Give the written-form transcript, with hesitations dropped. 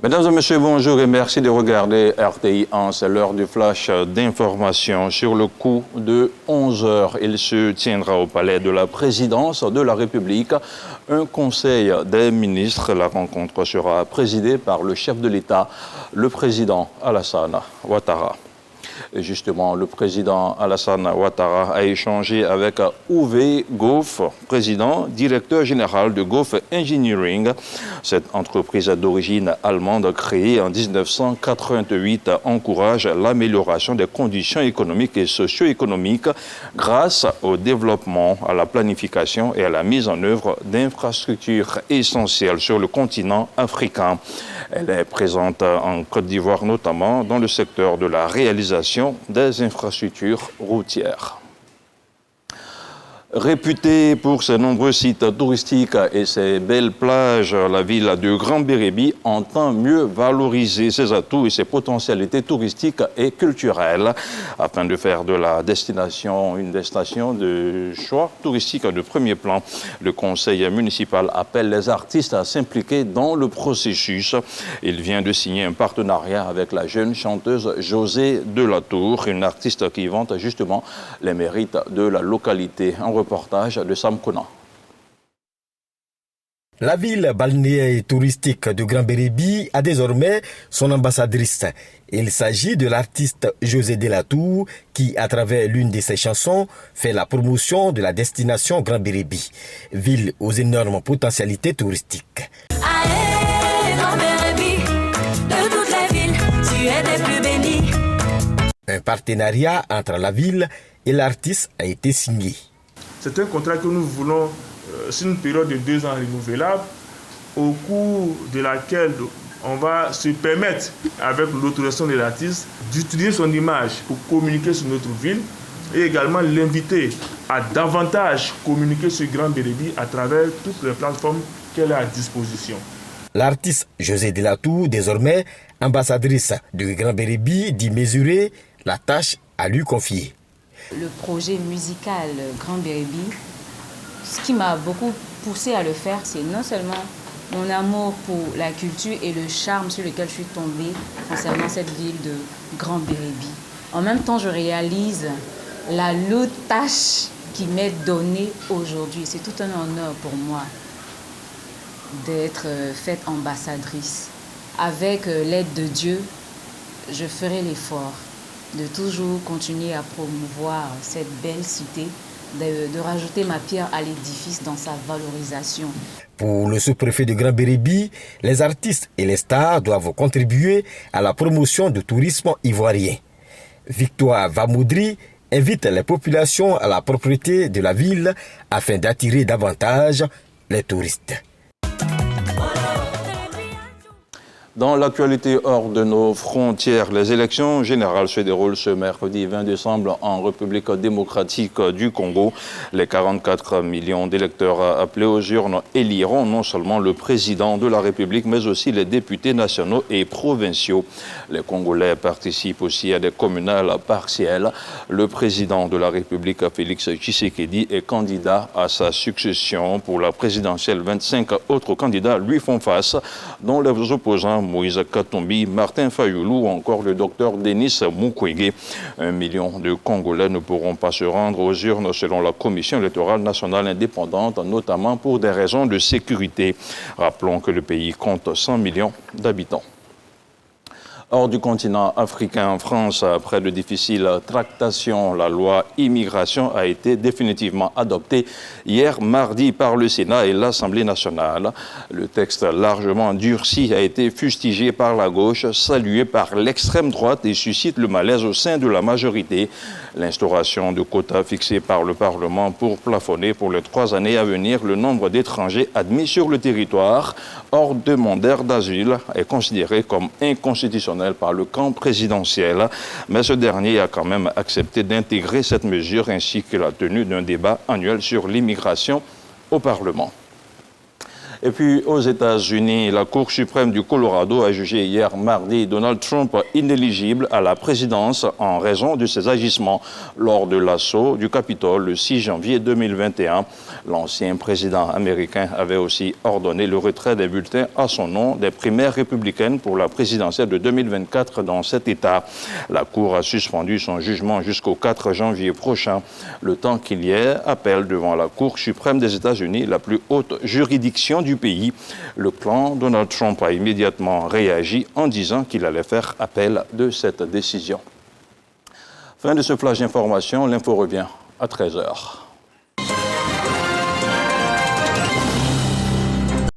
Mesdames et messieurs, bonjour et merci de regarder RTI 1. C'est l'heure du flash d'information. Sur le coup de 11 h, il se tiendra au palais de la présidence de la République un conseil des ministres. La rencontre sera présidée par le chef de l'État, le président Alassane Ouattara. Et justement, le président Alassane Ouattara a échangé avec Uwe Goff, président, directeur général de Goff Engineering. Cette entreprise d'origine allemande créée en 1988 encourage l'amélioration des conditions économiques et socio-économiques grâce au développement, à la planification et à la mise en œuvre d'infrastructures essentielles sur le continent africain. Elle est présente en Côte d'Ivoire, notamment dans le secteur de la réalisation des infrastructures routières. Réputée pour ses nombreux sites touristiques et ses belles plages, la ville de Grand Bérébi entend mieux valoriser ses atouts et ses potentialités touristiques et culturelles afin de faire de la destination une destination de choix touristique de premier plan. Le conseil municipal appelle les artistes à s'impliquer dans le processus. Il vient de signer un partenariat avec la jeune chanteuse José Delatour, une artiste qui vante justement les mérites de la localité. Reportage de Sam Kona. La ville balnéaire et touristique de Grand Bérébi a désormais son ambassadrice. Il s'agit de l'artiste José Delatour qui, à travers l'une de ses chansons, fait la promotion de la destination Grand Bérébi, ville aux énormes potentialités touristiques. Allez, Grand Bérébi, de toutes les villes, tu es des plus bénis. Un partenariat entre la ville et l'artiste a été signé. C'est un contrat que nous voulons sur une période de 2 ans renouvelable, au cours de laquelle on va se permettre, avec l'autorisation de l'artiste, d'utiliser son image pour communiquer sur notre ville et également l'inviter à davantage communiquer sur Grand Bérébi à travers toutes les plateformes qu'elle a à disposition. L'artiste José Delatour, désormais ambassadrice de Grand Bérébi, dit mesurer la tâche à lui confier. Le projet musical Grand Bérébi, ce qui m'a beaucoup poussé à le faire, c'est non seulement mon amour pour la culture et le charme sur lequel je suis tombée concernant cette ville de Grand Bérébi. En même temps, je réalise la lourde tâche qui m'est donnée aujourd'hui. C'est tout un honneur pour moi d'être faite ambassadrice. Avec l'aide de Dieu, je ferai l'effort de toujours continuer à promouvoir cette belle cité, de rajouter ma pierre à l'édifice dans sa valorisation. Pour le sous-préfet de Grand Bérébi, les artistes et les stars doivent contribuer à la promotion du tourisme ivoirien. Victoire Vamoudri invite les populations à la propreté de la ville afin d'attirer davantage les touristes. Dans l'actualité hors de nos frontières, les élections générales se déroulent ce mercredi 20 décembre en République démocratique du Congo. Les 44 millions d'électeurs appelés aux urnes éliront non seulement le président de la République, mais aussi les députés nationaux et provinciaux. Les Congolais participent aussi à des communales partielles. Le président de la République, Félix Tshisekedi, est candidat à sa succession. Pour la présidentielle, 25 autres candidats lui font face, dont les opposants Moïse Katumbi, Martin Fayoulou ou encore le docteur Denis Mukwege. 1 million de Congolais ne pourront pas se rendre aux urnes selon la Commission électorale nationale indépendante, notamment pour des raisons de sécurité. Rappelons que le pays compte 100 millions d'habitants. Hors du continent africain, en France, après de difficiles tractations, la loi immigration a été définitivement adoptée hier mardi par le Sénat et l'Assemblée nationale. Le texte largement durci a été fustigé par la gauche, salué par l'extrême droite et suscite le malaise au sein de la majorité. L'instauration de quotas fixés par le Parlement pour plafonner pour les 3 années à venir le nombre d'étrangers admis sur le territoire hors demandeurs d'asile est considérée comme inconstitutionnelle par le camp présidentiel. Mais ce dernier a quand même accepté d'intégrer cette mesure ainsi que la tenue d'un débat annuel sur l'immigration au Parlement. Et puis aux États-Unis, la Cour suprême du Colorado a jugé hier mardi Donald Trump inéligible à la présidence en raison de ses agissements lors de l'assaut du Capitole le 6 janvier 2021. L'ancien président américain avait aussi ordonné le retrait des bulletins à son nom des primaires républicaines pour la présidentielle de 2024 dans cet État. La Cour a suspendu son jugement jusqu'au 4 janvier prochain, le temps qu'il y ait appel devant la Cour suprême des États-Unis, la plus haute juridiction du pays. Le clan Donald Trump a immédiatement réagi en disant qu'il allait faire appel de cette décision. Fin de ce flash d'information, l'info revient à 13h.